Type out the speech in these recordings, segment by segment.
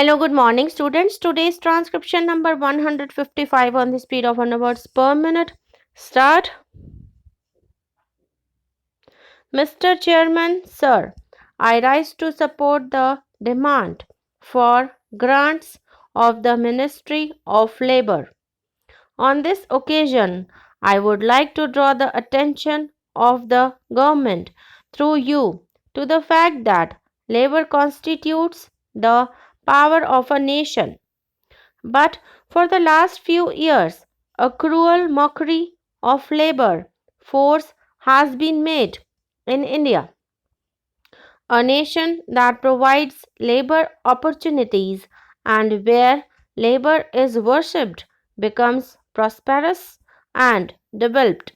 Hello, good morning, students. Today's transcription number 155 on the speed of 100 words per minute. Start. Mr. Chairman, sir, I rise to support the demand for grants of the Ministry of Labor. On this occasion, I would like to draw the attention of the government through you to the fact that labor constitutes the power of a nation. But for the last few years, a cruel mockery of labor force has been made in India, a nation that provides labor opportunities and where labor is worshipped becomes prosperous and developed.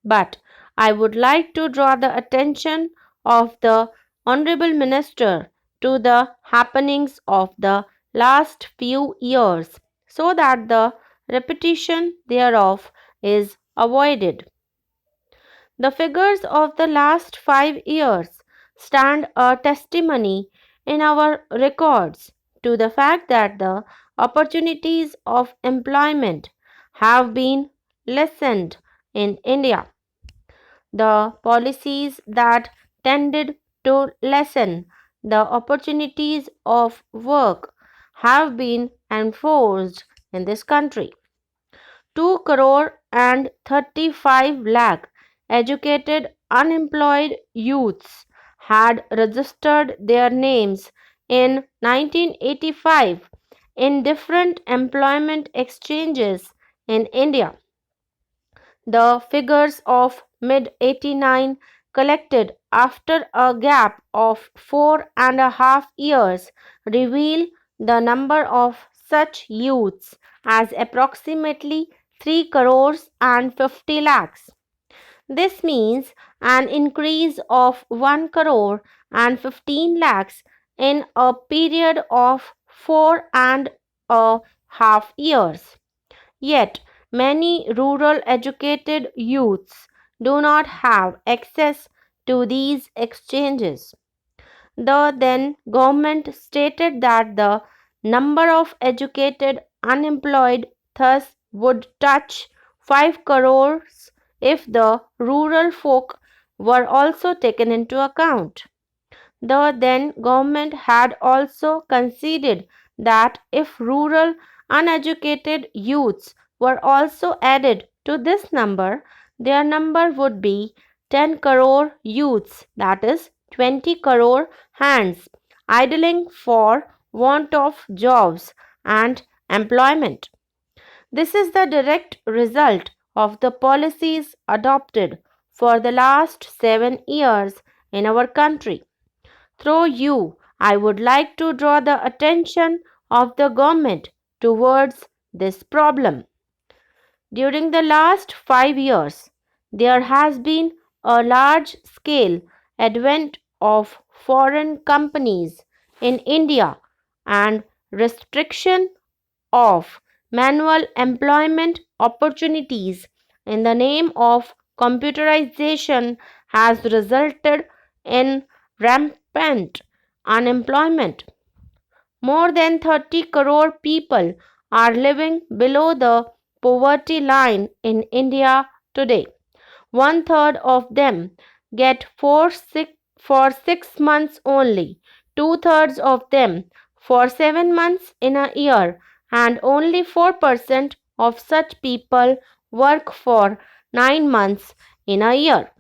But I would like to draw the attention of the Honorable Minister to the happenings of the last few years so that the repetition thereof is avoided. The figures of the last 5 years stand a testimony in our records to the fact that the opportunities of employment have been lessened in India. The policies that tended to lessen the opportunities of work have been enforced in this country. 2 crore and 35 lakh educated unemployed youths had registered their names in 1985 in different employment exchanges in India. The figures of mid 89 collected after a gap of 4.5 years reveal the number of such youths as approximately 3 crores and 50 lakhs. This means an increase of 1 crore and 15 lakhs in a period of 4.5 years. Yet, many rural educated youths do not have access to these exchanges. The then government stated that the number of educated unemployed thus would touch 5 crores if the rural folk were also taken into account. The then government had also conceded that if rural uneducated youths were also added to this number, their number would be 10 crore youths, that is 20 crore hands, idling for want of jobs and employment. This is the direct result of the policies adopted for the last 7 years in our country. Through you, I would like to draw the attention of the government towards this problem. During the last 5 years, there has been a large scale advent of foreign companies in India and restriction of manual employment opportunities in the name of computerization has resulted in rampant unemployment. More than 30 crore people are living below the poverty line in India today. One third of them get for 6 months only, two-thirds of them for 7 months in a year, and only 4% of such people work for 9 months in a year.